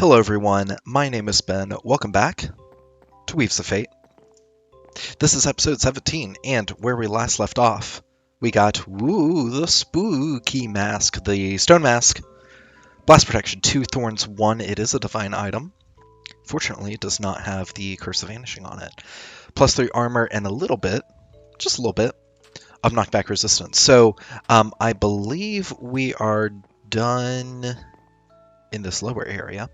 Hello everyone, my name is Ben. Welcome back to Weaves of Fate. This is episode 17, and where we last left off, we got, the spooky mask, the stone mask. Blast protection, 2 thorns, 1. It is a divine item. Fortunately, it does not have the Curse of Vanishing on it. Plus 3 armor and a little bit, just a little bit, of knockback resistance. So, I believe we are done in this lower area.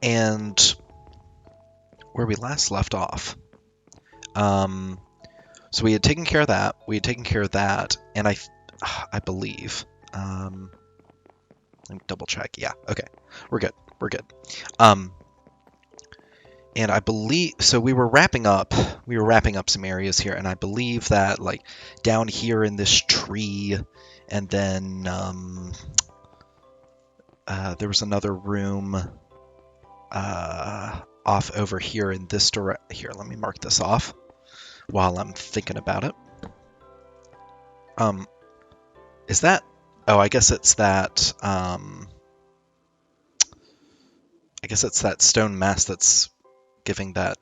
And where we last left off, so we had taken care of that, and I believe, let me double check. Yeah, okay, we're good. And I believe, so we were wrapping up some areas here, and I believe that like down here in this tree, and then there was another room off over here in this direction. Here, let me mark this off while I'm thinking about it. Is that? Oh, I guess it's that. I guess it's that stone mask that's giving that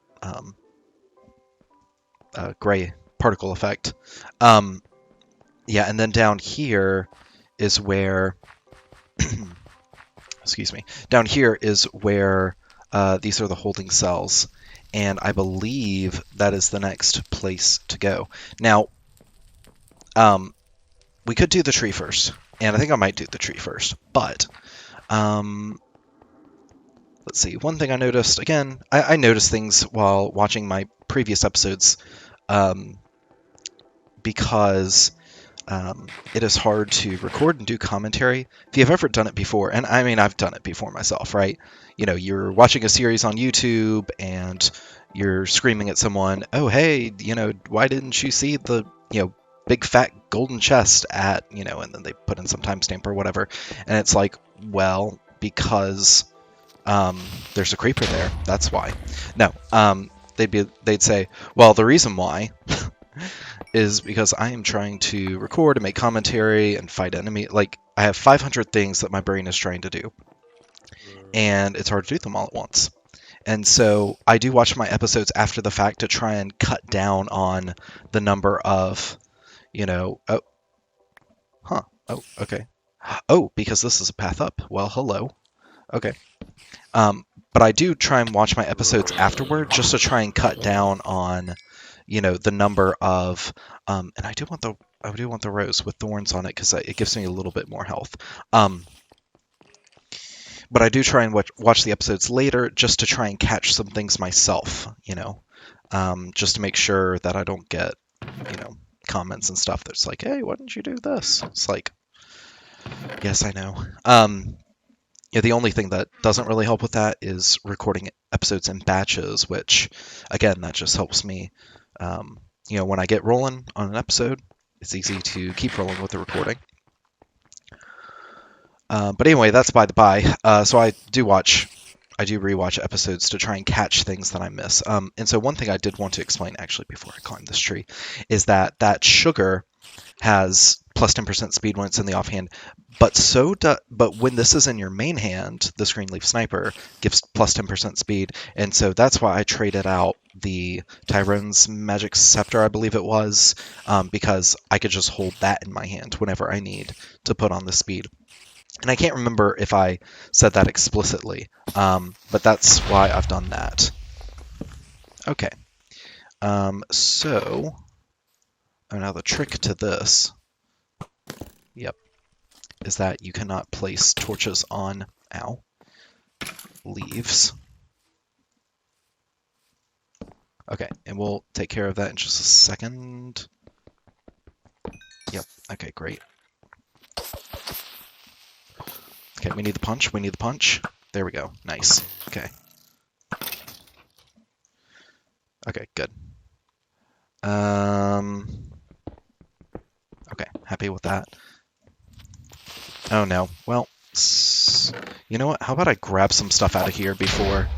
gray particle effect. Yeah, and then down here is where. Excuse me. Down here is where these are the holding cells, and I believe that is the next place to go. Now, we could do the tree first, and I think I might do the tree first, but let's see. One thing I noticed, again, I noticed things while watching my previous episodes, because it is hard to record and do commentary. If you've ever done it before, and I mean, I've done it before myself, right? You know, you're watching a series on YouTube and you're screaming at someone, oh, hey, why didn't you see the, big fat golden chest at, and then they put in some timestamp or whatever. And it's like, well, because there's a creeper there. That's why. No, they'd say, well, the reason why is because I am trying to record and make commentary and fight enemy. Like, I have 500 things that my brain is trying to do, and it's hard to do them all at once. And so I do watch my episodes after the fact to try and cut down on the number of, okay. Oh, because this is a path up. Well, hello. Okay. But I do try and watch my episodes afterward just to try and cut down on the number of, and I do want the rose with thorns on it because it gives me a little bit more health. But I do try and watch the episodes later just to try and catch some things myself, just to make sure that I don't get, comments and stuff that's like, hey, why didn't you do this? It's like, yes, I know. The only thing that doesn't really help with that is recording episodes in batches, which, again, that just helps me. When I get rolling on an episode, it's easy to keep rolling with the recording. But anyway, that's by the by. So I do rewatch episodes to try and catch things that I miss. And so one thing I did want to explain actually before I climb this tree is that sugar has plus 10% speed when it's in the offhand, but when this is in your main hand, the Greenleaf Sniper gives plus 10% speed, and so that's why I traded out the Tyrone's Magic Scepter, I believe it was, because I could just hold that in my hand whenever I need to put on the speed. And I can't remember if I said that explicitly, but that's why I've done that. Okay. So now the trick to this, is that you cannot place torches on, leaves. Okay, and we'll take care of that in just a second. Yep, okay, great. Okay, we need the punch. There we go, nice, okay. Okay, good. Okay, happy with that. Oh no, well, you know what, how about I grab some stuff out of here before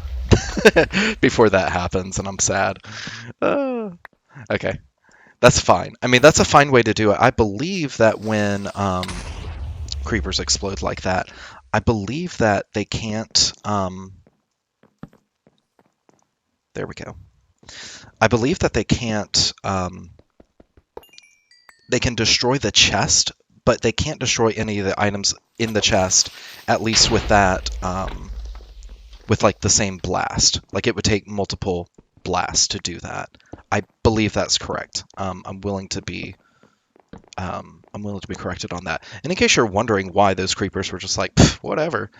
before that happens and I'm sad. Okay, that's fine. I mean, that's a fine way to do it. I believe that when creepers explode like that. I believe that they can't. There we go. I believe that they can't. They can destroy the chest, but they can't destroy any of the items in the chest. At least with that, with like the same blast. Like it would take multiple blasts to do that. I believe that's correct. I'm willing to be corrected on that. And in case you're wondering why those creepers were just like, whatever,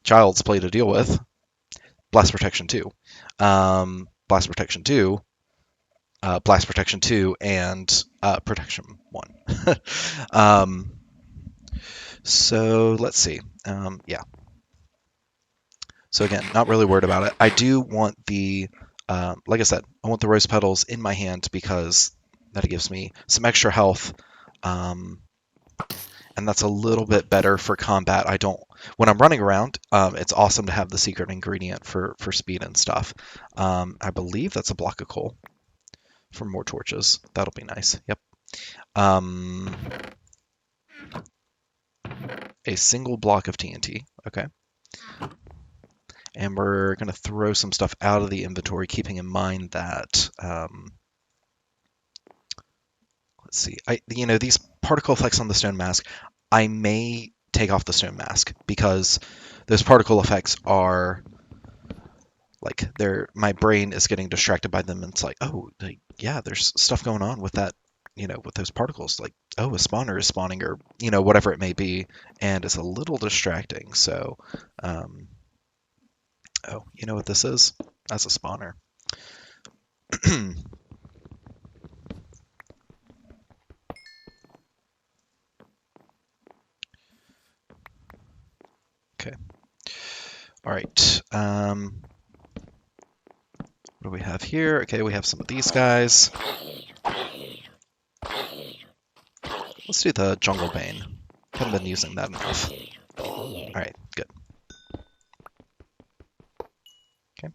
child's play to deal with, blast protection 2. Blast protection 2, blast protection 2, and protection 1. So let's see. Yeah. So again, not really worried about it. I do want the, like I said, I want the rose petals in my hand because that gives me some extra health. And that's a little bit better for combat. When I'm running around, it's awesome to have the secret ingredient for speed and stuff. I believe that's a block of coal for more torches. That'll be nice. Yep. A single block of TNT. Okay. And we're going to throw some stuff out of the inventory, keeping in mind that, let's see, these particle effects on the stone mask, I may take off the stone mask because those particle effects are like my brain is getting distracted by them, and it's like, oh, yeah, there's stuff going on with that, with those particles, like, oh, a spawner is spawning, or whatever it may be, and it's a little distracting. So oh, you know what this is? That's a spawner. Okay. All right. What do we have here? Okay, we have some of these guys. Let's do the jungle bane. Haven't been using that enough. All right, good. Okay.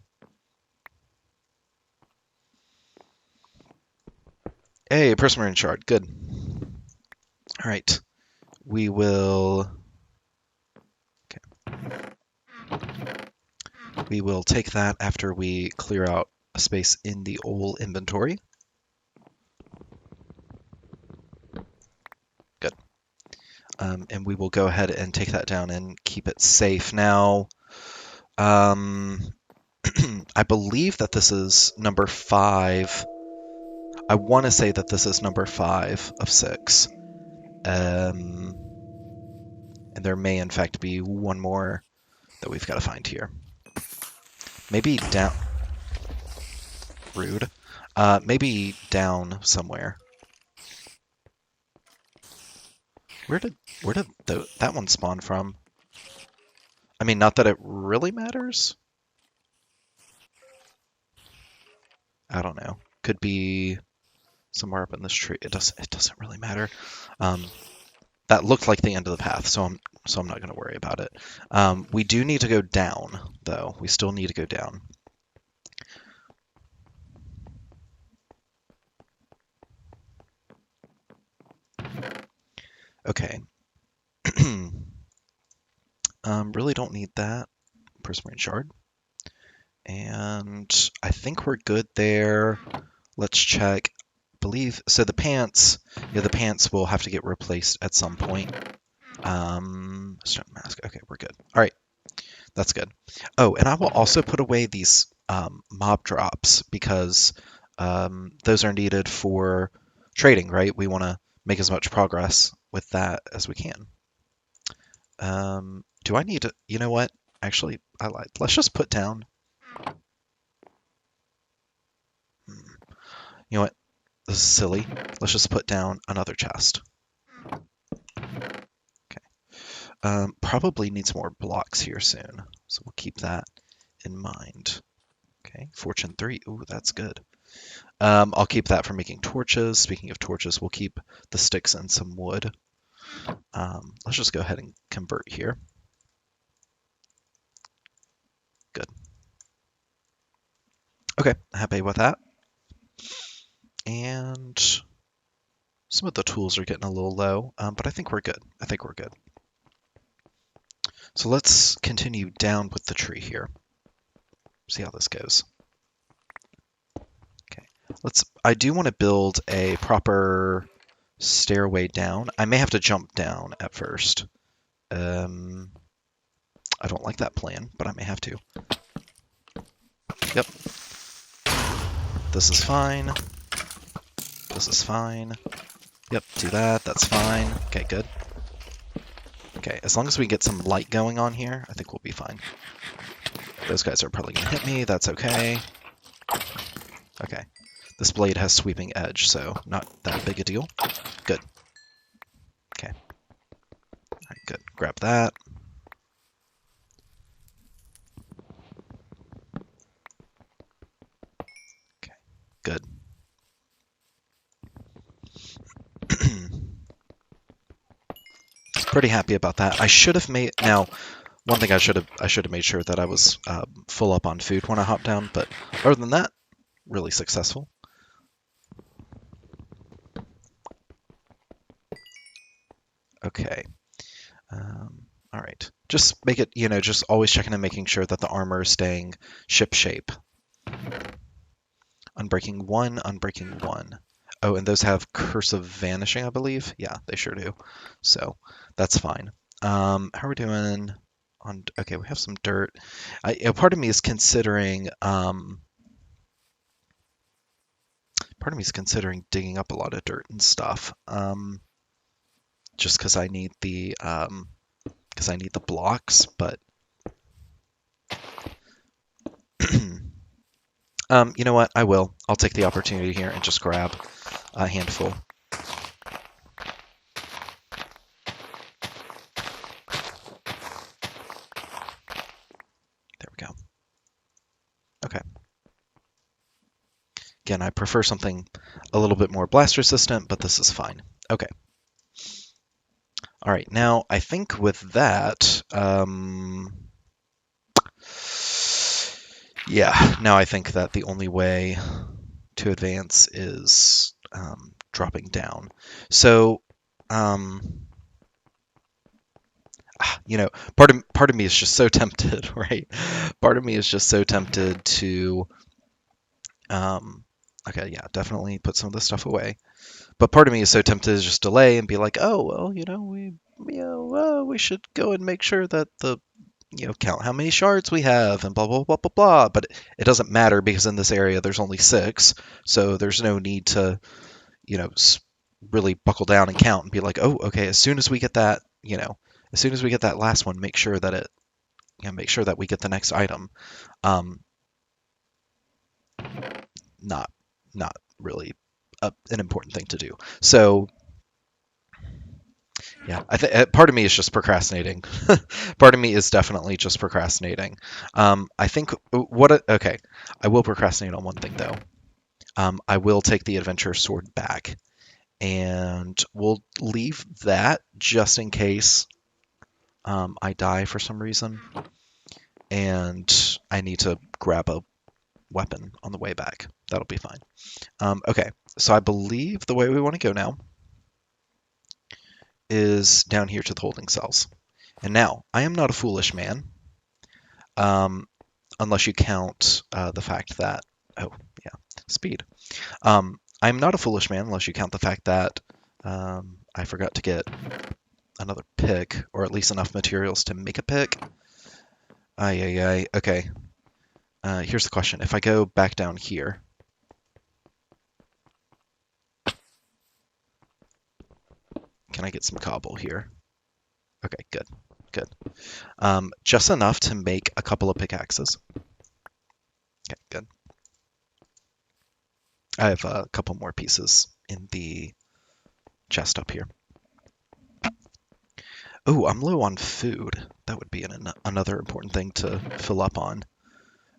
Hey, Prismarine shard. Good. All right. We will. Okay. We will take that after we clear out a space in the old inventory. Good. And we will go ahead and take that down and keep it safe. Now, I believe that this is number 5. I want to say that this is number 5 of 6. And there may, in fact, be one more that we've got to find here. Maybe down... Rude. Maybe down somewhere. Where did that one spawn from? I mean, not that it really matters. I don't know. Could be somewhere up in this tree. It doesn't really matter. That looked like the end of the path, so I'm not going to worry about it. We do need to go down, though. We still need to go down. Okay. Really don't need that. Prismarine shard. And I think we're good there. Let's check. Believe so. The pants will have to get replaced at some point. Stone mask. Okay, we're good. All right, that's good. Oh, and I will also put away these mob drops because those are needed for trading, right? We want to make as much progress with that as we can. Do I need to? You know what? Actually, I lied. Let's just put down. You know what? This is silly. Let's just put down another chest. Okay. Probably needs more blocks here soon, so we'll keep that in mind. Okay, Fortune 3. Ooh, that's good. I'll keep that for making torches. Speaking of torches, we'll keep the sticks and some wood. Let's just go ahead and convert here. Good. Okay, happy with that. And some of the tools are getting a little low, but I think we're good. So let's continue down with the tree here. See how this goes. Okay. I do want to build a proper stairway down. I may have to jump down at first. I don't like that plan, but I may have to. Yep. This is fine. This is fine. Yep, do that. That's fine. Okay, good. Okay, as long as we get some light going on here, I think we'll be fine. Those guys are probably going to hit me. That's okay. Okay. This blade has sweeping edge, so not that big a deal. Good. Okay. All right, good. Grab that. Okay, good. Pretty happy about that. I should have made now. One thing I should have made sure that I was full up on food when I hopped down, but other than that, really successful. Okay. All right. Just make it, just always checking and making sure that the armor is staying ship shape. Unbreaking 1, unbreaking 1. Oh, and those have Curse of Vanishing, I believe. Yeah, they sure do. So that's fine. How are we doing on? Okay, we have some dirt. Part of me is considering. Part of me is considering digging up a lot of dirt and stuff. Just because I need the blocks, but. You know what? I will. I'll take the opportunity here and just grab a handful. There we go. Okay. Again, I prefer something a little bit more blast resistant, but this is fine. Okay. All right. Now, I think with that, yeah, now I think that the only way to advance is dropping down. So, part of me is just so tempted, right? Part of me is just so tempted to, okay, yeah, definitely put some of this stuff away. But part of me is so tempted to just delay and be like, oh, well, we should go and make sure that count how many shards we have and blah, blah, blah, blah, blah. But it doesn't matter because in this area there's only 6. So there's no need to, really buckle down and count and be like, oh, okay, as soon as we get that, as soon as we get that last one, make sure that make sure that we get the next item. Not, not really an important thing to do. So yeah, part of me is just procrastinating. Part of me is definitely just procrastinating. I think okay, I will procrastinate on one thing though. I will take the adventure sword back, and we'll leave that just in case I die for some reason, and I need to grab a weapon on the way back. That'll be fine. Okay, so I believe the way we want to go now is down here to the holding cells. And now, I am not a foolish man, unless you count the fact that, oh, yeah, speed. I'm not a foolish man unless you count the fact that I forgot to get another pick, or at least enough materials to make a pick. Okay. Here's the question. If I go back down here, can I get some cobble here? Okay, good. Just enough to make a couple of pickaxes. Okay, good. I have a couple more pieces in the chest up here. Oh, I'm low on food. That would be another important thing to fill up on.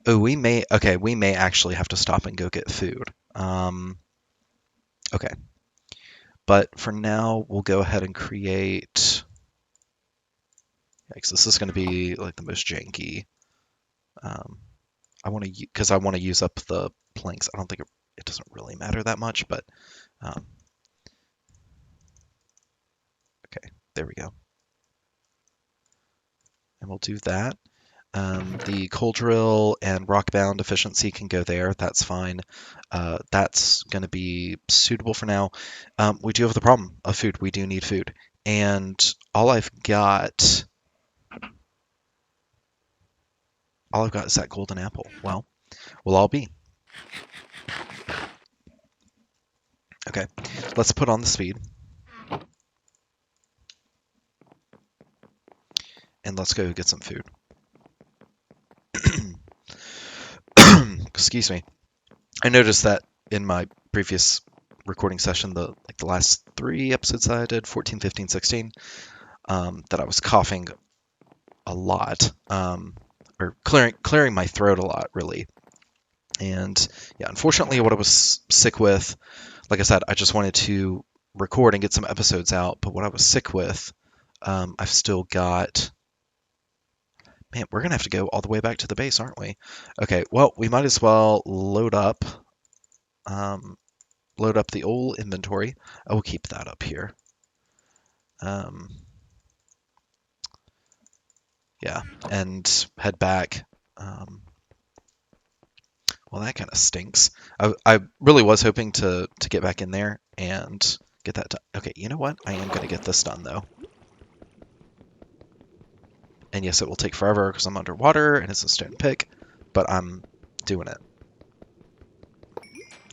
Oh, we may actually have to stop and go get food. Okay. But for now, we'll go ahead and create. Because this is going to be like the most janky. I want to use up the planks. I don't think it doesn't really matter that much, but okay, there we go. and we'll do that. The coal drill and rockbound efficiency can go there. That's fine. That's going to be suitable for now. We do have the problem of food. We do need food. And all I've got is that golden apple. Well, we'll all be. Okay, let's put on the speed. And let's go get some food. Excuse me. I noticed that in my previous recording session, the last 3 episodes that I did, 14, 15, 16, that I was coughing a lot, or clearing my throat a lot, really. And yeah, unfortunately, what I was sick with, like I said, I just wanted to record and get some episodes out. But what I was sick with, I've still got. Man, we're gonna have to go all the way back to the base, aren't we? Okay, well, we might as well load up the old inventory. I will keep that up here. Yeah, and head back. Well, that kind of stinks. I really was hoping to get back in there and get that done. Okay, you know what? I am gonna get this done though. And yes, it will take forever because I'm underwater and it's a stone pick, but I'm doing it.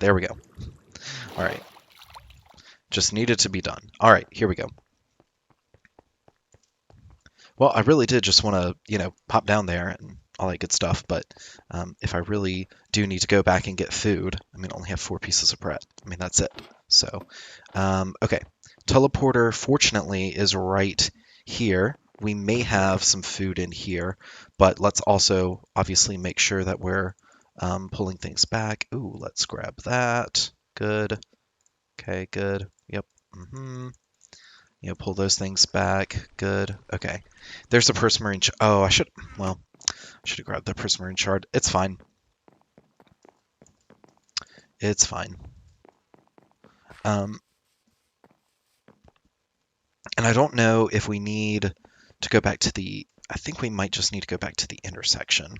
There we go. All right. Just needed to be done. All right, here we go. Well, I really did just want to, pop down there and all that good stuff, but if I really do need to go back and get food, I only have 4 pieces of bread. That's it. So, okay. Teleporter, fortunately, is right here. We may have some food in here, but let's also obviously make sure that we're pulling things back. Ooh, let's grab that. Good. Okay, good. Yep. Pull those things back. Good. Okay. There's a prismarine. Oh, I should have grabbed the prismarine shard. It's fine. It's fine. And I don't know if we need to go back to the. I think we might just need to go back to the intersection.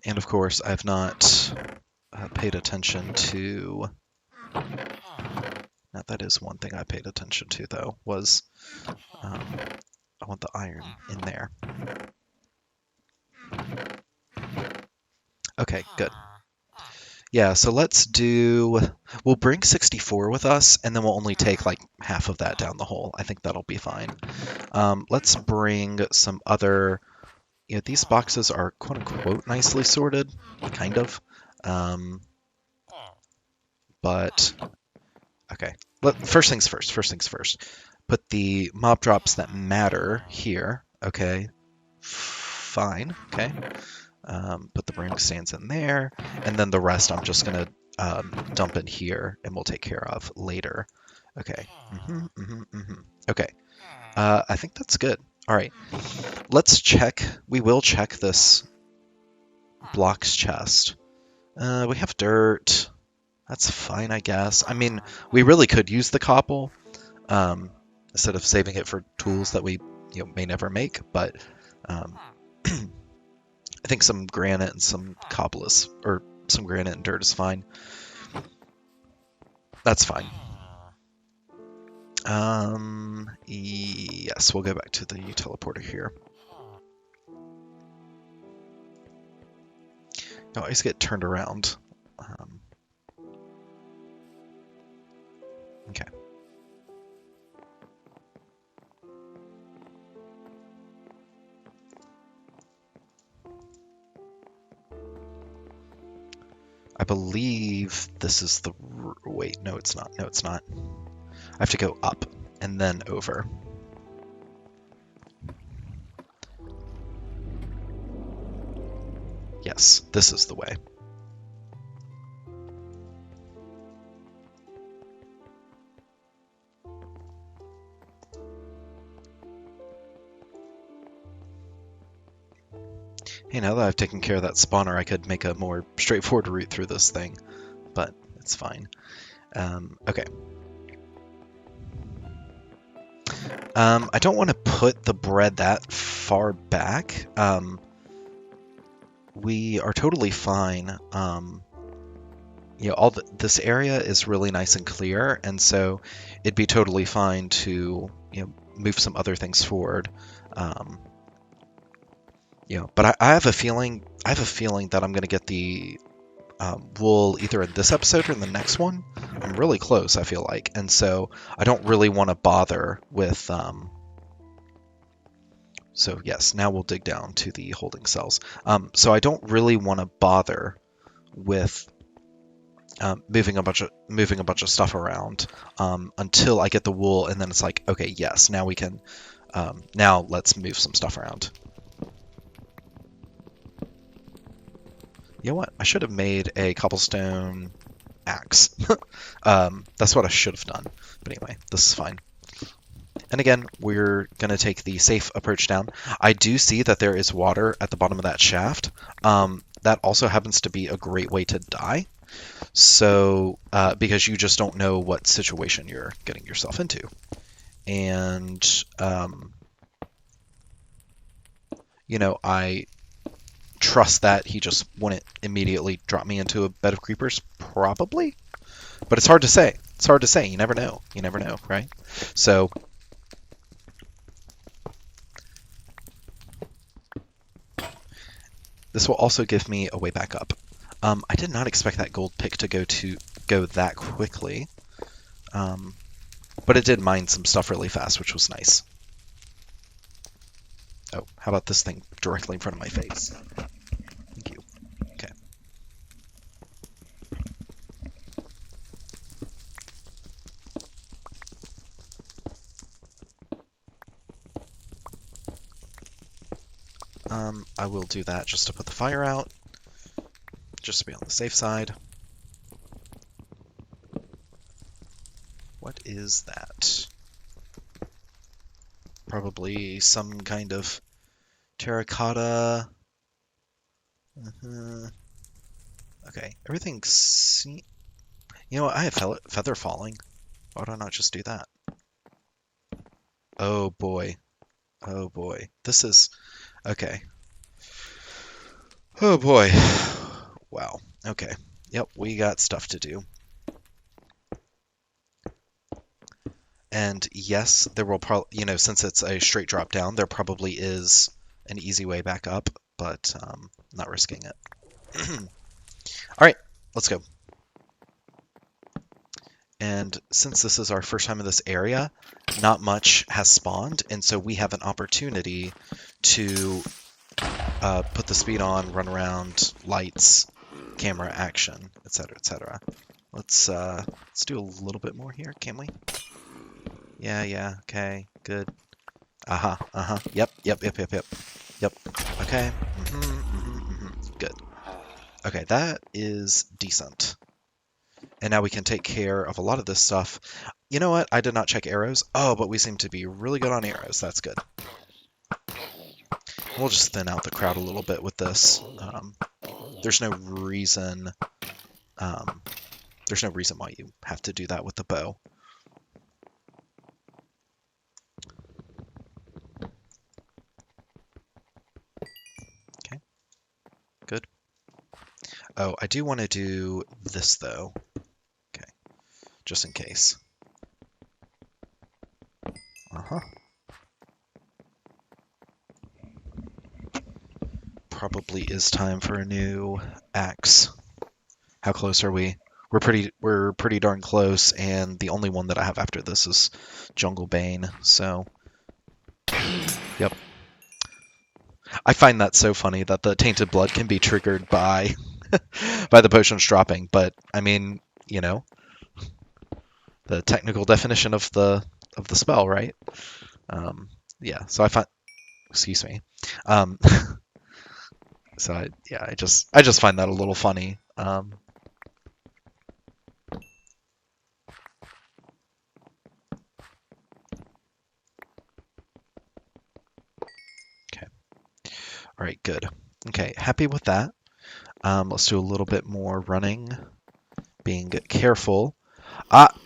And of course, I've not paid attention to. Now, that is one thing I paid attention to, though, was I want the iron in there. Okay, good. Yeah, so we'll bring 64 with us, and then we'll only take like half of that down the hole. I think that'll be fine. Let's bring some other, these boxes are quote unquote nicely sorted, kind of. But, okay. First things first. Put the mob drops that matter here, okay? Fine, okay. Put the brewing stands in there, and then the rest I'm just gonna dump in here, and we'll take care of later. Okay. Okay. I think that's good. All right. Let's check. We will check this blocks chest. We have dirt. That's fine, I guess. We really could use the cobble instead of saving it for tools that we may never make, but I think some granite and some cobble or some granite and dirt is fine. That's fine. Yes, we'll go back to the teleporter here. I always get turned around. Okay. I believe this is the... Wait, no, it's not. No, it's not. I have to go up and then over. Yes, this is the way. Now that I've taken care of that spawner, I could make a more straightforward route through this thing, but it's fine. Okay. I don't want to put the bread that far back. We are totally fine. This area is really nice and clear, and so it'd be totally fine to, move some other things forward. But I have a feeling that I'm going to get the wool either in this episode or in the next one. I'm really close, I feel like, and so I don't really want to bother with. So yes, now we'll dig down to the holding cells. So I don't really want to bother with moving a bunch of stuff around until I get the wool, and then it's like, okay, yes, now we can. Now let's move some stuff around. You know what? I should have made a cobblestone axe. That's what I should have done. But anyway, this is fine. And again, we're going to take the safe approach down. I do see that there is water at the bottom of that shaft. That also happens to be a great way to die. So, because you just don't know what situation you're getting yourself into. And, I trust that he just wouldn't immediately drop me into a bed of creepers, probably. But it's hard to say. It's hard to say. You never know. You never know, right? So, this will also give me a way back up. I did not expect that gold pick to go that quickly, but it did mine some stuff really fast, which was nice. Oh, how about this thing directly in front of my face? Thank you. Okay. I will do that just to put the fire out, just to be on the safe side. What is that? Probably some kind of terracotta. Okay, everything's... I have feather falling. Why would I not just do that? Oh boy. Oh boy. This is... Okay. Oh boy. Wow. Okay. Yep, we got stuff to do. And yes, there will probably, since it's a straight drop down, there probably is an easy way back up, but not risking it. All right, let's go. And since this is our first time in this area, not much has spawned, and so we have an opportunity to put the speed on, run around, lights, camera, action, etc., etc. Let's do a little bit more here, can we? Yeah, okay, good. Yep. Okay, good. Okay, that is decent. And now we can take care of a lot of this stuff. You know what? I did not check arrows. Oh, but we seem to be really good on arrows. That's good. We'll just thin out the crowd a little bit with this. There's no reason. There's no reason why you have to do that with the bow. Okay. Good. Oh, I do want to do this though. Okay. Just in case. Probably is time for a new axe. How close are we? We're pretty darn close, and the only one that I have after this is Jungle Bane, so yep. I find that so funny that the tainted blood can be triggered by by the potions dropping, but I mean, the technical definition of the spell, right? Yeah, so I find excuse me. So I just find that a little funny. Okay. All right, good. Okay, happy with that. Let's do a little bit more running, being careful.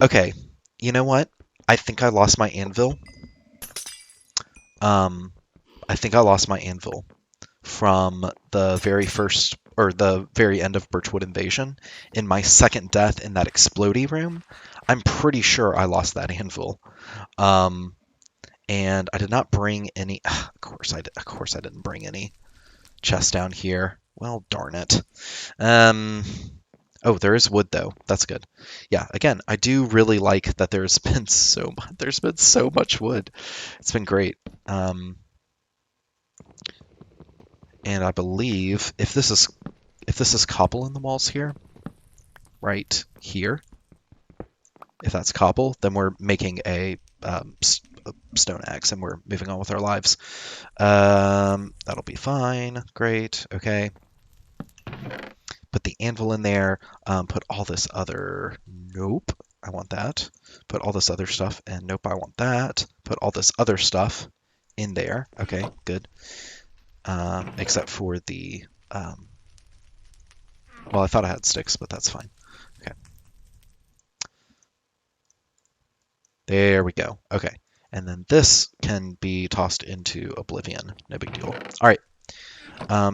Okay. You know what? I think I lost my anvil. Um, I think I lost my anvil from the very first or the very end of Birchwood Invasion. In my second death in that explodey room, I'm pretty sure I lost that anvil. Um, and I did not bring any. Of course, I didn't bring any chests down here. Well, darn it. Um, oh, there is wood though. That's good. Yeah, again, I do really like that there's been so much wood. It's been great. And I believe if this is cobble in the walls here, right here, if that's cobble, then we're making a stone axe and we're moving on with our lives. That'll be fine. Great. Okay. Put the anvil in there. Put all this other. Nope. I want that. Put all this other stuff. And nope, I want that. Put all this other stuff in there. Okay, good. Except for the. Well, I thought I had sticks, but that's fine. Okay. There we go. Okay. And then this can be tossed into oblivion. No big deal. All right.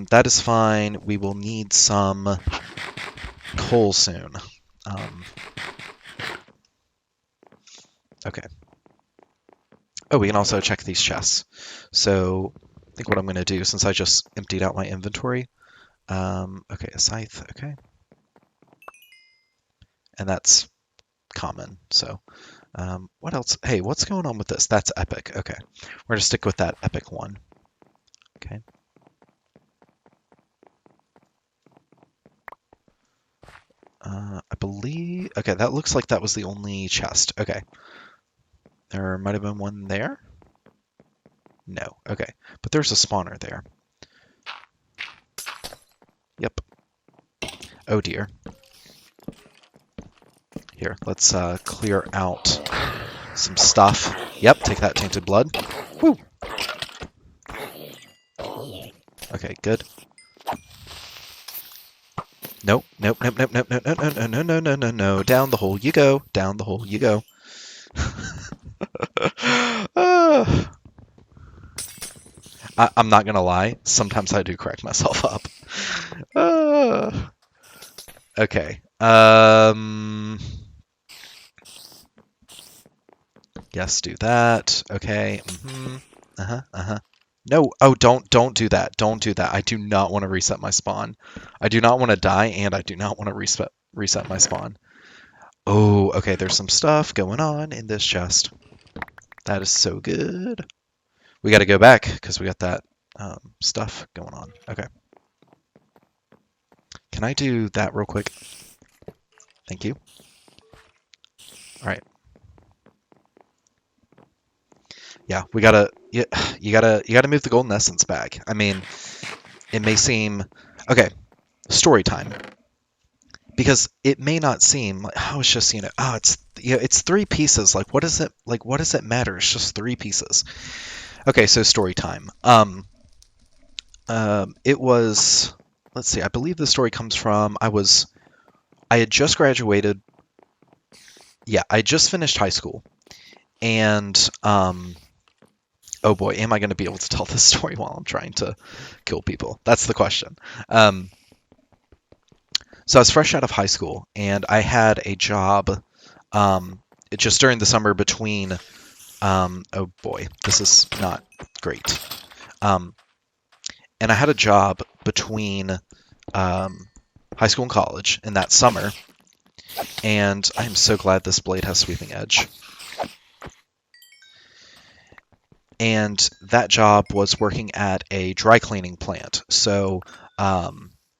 That is fine. We will need some coal soon. Okay. Oh, we can also check these chests. So I think what I'm going to do, since I just emptied out my inventory, okay, a scythe, okay. And that's common, so what else? Hey, what's going on with this? That's epic, okay. We're going to stick with that epic one, okay. I believe, okay, that looks like that was the only chest, okay. There might have been one there? No, okay, but there's a spawner there. Yep. Oh dear. Here, let's clear out some stuff. Yep, take that tainted blood. Woo! Okay, good. Nope, nope, nope, nope, nope, nope, no, no, no, no, no, no, no. Down the hole you go. Down the hole you go. I'm not gonna lie. Sometimes I do crack myself up. Okay. Yes, do that. Okay. No. Oh, don't do that. Don't do that. I do not want to reset my spawn. I do not want to die, and I do not want to reset my spawn. Oh, okay. There's some stuff going on in this chest. That is so good. We got to go back because we got that stuff going on. Okay. Can I do that real quick? Thank you. All right. Yeah, we gotta. You gotta move the golden essence back. I mean, it may seem okay. Story time, because it may not seem like oh, it's just it's 3 pieces. Like what does it matter? It's just 3 pieces. Okay, so story time. It was. Let's see. I believe the story comes from I had just graduated. Yeah, I just finished high school, and oh boy, am I going to be able to tell this story while I'm trying to kill people? That's the question. So I was fresh out of high school, and I had a job just during the summer between. Oh boy, this is not great. And I had a job between high school and college in that summer, and I'm so glad this blade has sweeping edge. And that job was working at a dry cleaning plant. So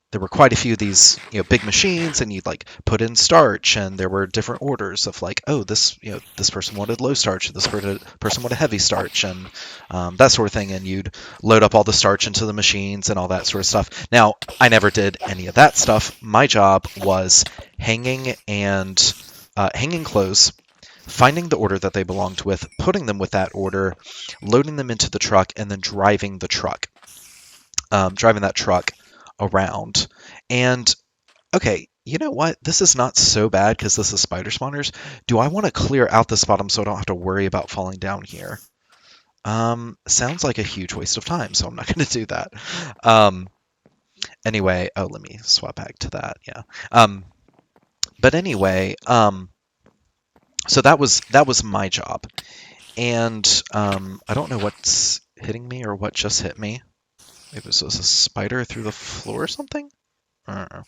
there were quite a few of these, big machines, and you'd like put in starch, and there were different orders of like, oh, this person wanted low starch, this person wanted heavy starch, and that sort of thing. And you'd load up all the starch into the machines and all that sort of stuff. Now, I never did any of that stuff. My job was hanging clothes, finding the order that they belonged with, putting them with that order, loading them into the truck, and then driving the truck. driving that truck around. And okay, you know what? This is not so bad because this is spider spawners. Do I want to clear out this bottom so I don't have to worry about falling down here? Sounds like a huge waste of time, so I'm not going to do that. Um, anyway, oh, let me swap back to that. Yeah. But anyway, so that was my job, and I don't know what's hitting me or what just hit me. Maybe it was a spider through the floor or something. I don't know.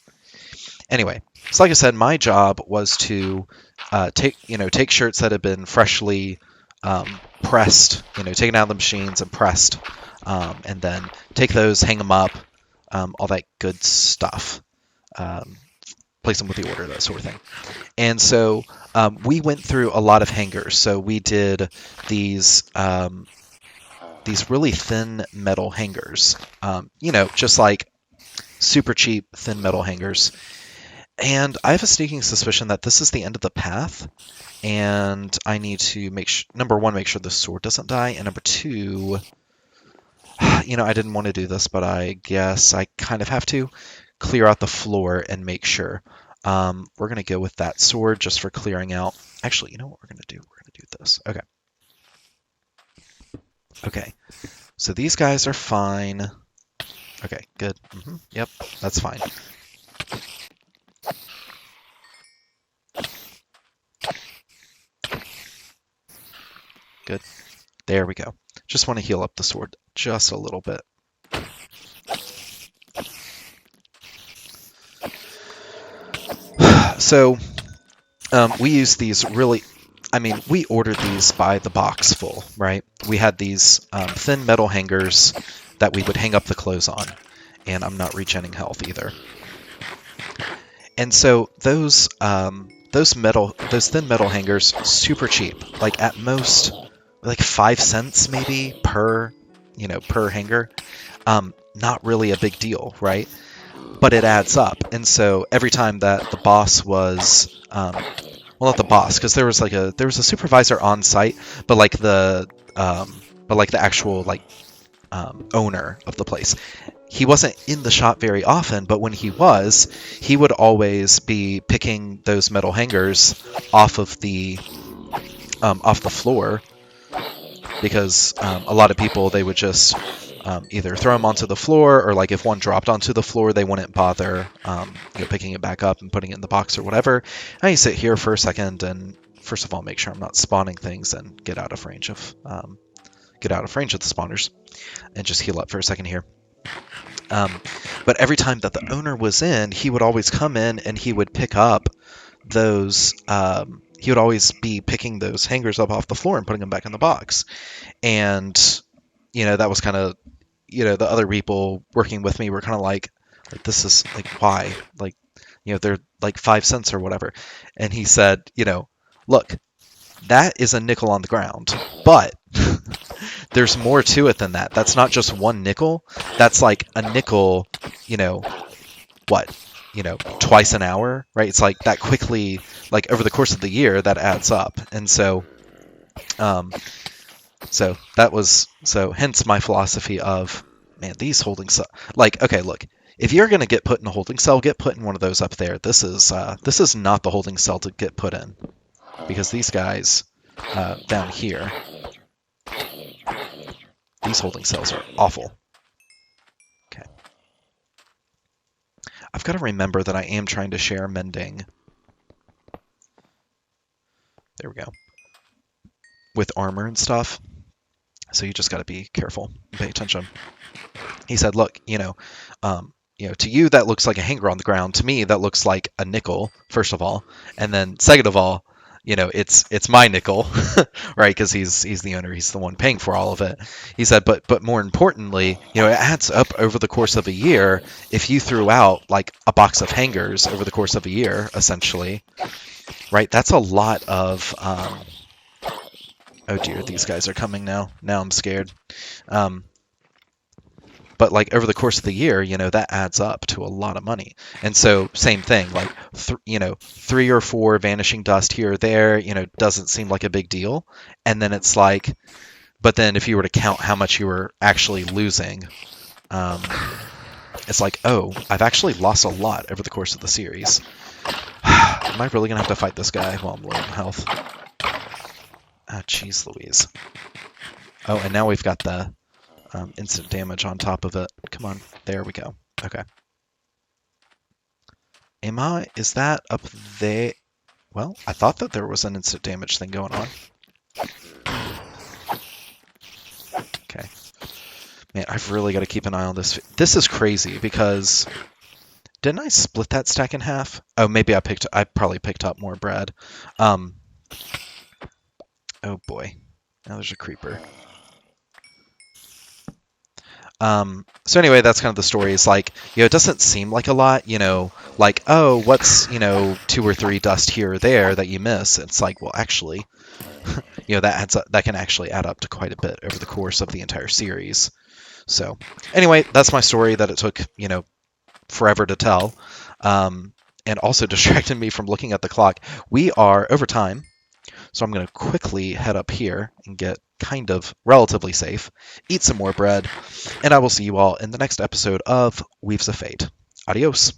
Anyway, so like I said, my job was to take shirts that had been freshly pressed, taken out of the machines and pressed, and then take those, hang them up, all that good stuff, um, place them with the order, that sort of thing. And so we went through a lot of hangers. So we did these really thin metal hangers, just like super cheap thin metal hangers. And I have a sneaking suspicion that this is the end of the path, and I need to number one, make sure the sword doesn't die, and number two, I didn't want to do this, but I guess I kind of have to clear out the floor and make sure. We're going to go with that sword just for clearing out. Actually, you know what we're going to do? We're going to do this. Okay. Okay. So these guys are fine. Okay, good. Yep, that's fine. Good. There we go. Just want to heal up the sword just a little bit. So we use these we ordered these by the box full, right? We had these thin metal hangers that we would hang up the clothes on, and I'm not regenerating health either. And so those thin metal hangers, super cheap, like at most like 5 cents maybe per hanger. Not really a big deal, right? But it adds up. And so every time that the boss was well, not the boss, because there was a supervisor on site, but the actual owner of the place. He wasn't in the shop very often, but when he was, he would always be picking those metal hangers off the floor, because a lot of people, they would just either throw them onto the floor, or if one dropped onto the floor, they wouldn't bother picking it back up and putting it in the box or whatever. I sit here for a second and first of all make sure I'm not spawning things and get out of range of the spawners, and just heal up for a second here. But every time that the owner was in, he would always come in and he would pick up those. He would always be picking those hangers up off the floor and putting them back in the box. And that was kind of, the other people working with me were kind of like this is why, they're 5 cents or whatever. And he said, look, that is a nickel on the ground, but there's more to it than that. That's not just one nickel. That's like a nickel, twice an hour, right? It's like that quickly, over the course of the year, that adds up. And so, hence my philosophy of, man, these holding cell, okay, look, if you're going to get put in a holding cell, get put in one of those up there. This is not the holding cell to get put in, because these guys down here, these holding cells are awful. Okay. I've got to remember that I am trying to share mending. There we go. With armor and stuff. So you just got to be careful and pay attention. He said, look, to you that looks like a hanger on the ground. To me, that looks like a nickel, first of all. And then second of all, it's my nickel, right? Because he's the owner, he's the one paying for all of it. He said, but more importantly, it adds up over the course of a year. If you threw out a box of hangers over the course of a year, essentially, right? That's a lot of. Oh dear, these guys are coming now. Now I'm scared. But over the course of the year, that adds up to a lot of money. And so same thing, 3 or 4 vanishing dust here or there, doesn't seem like a big deal. And then it's but then if you were to count how much you were actually losing, it's like, oh, I've actually lost a lot over the course of the series. Am I really going to have to fight this guy while I'm low on health? Ah, jeez Louise. Oh, and now we've got the instant damage on top of it. Come on. There we go. Okay. Is that up there? Well, I thought that there was an instant damage thing going on. Okay. Man, I've really got to keep an eye on this. This is crazy because didn't I split that stack in half? Oh, maybe I probably picked up more bread. Oh boy. Now there's a creeper. So anyway, that's kind of the story. It's like, it doesn't seem like a lot, like, oh, what's, 2 or 3 dust here or there that you miss. It's like, well, actually, that can actually add up to quite a bit over the course of the entire series. So anyway, that's my story that it took, forever to tell, and also distracted me from looking at the clock. We are over time, so I'm going to quickly head up here and get kind of relatively safe, eat some more bread, and I will see you all in the next episode of Weaves of Fate. Adios.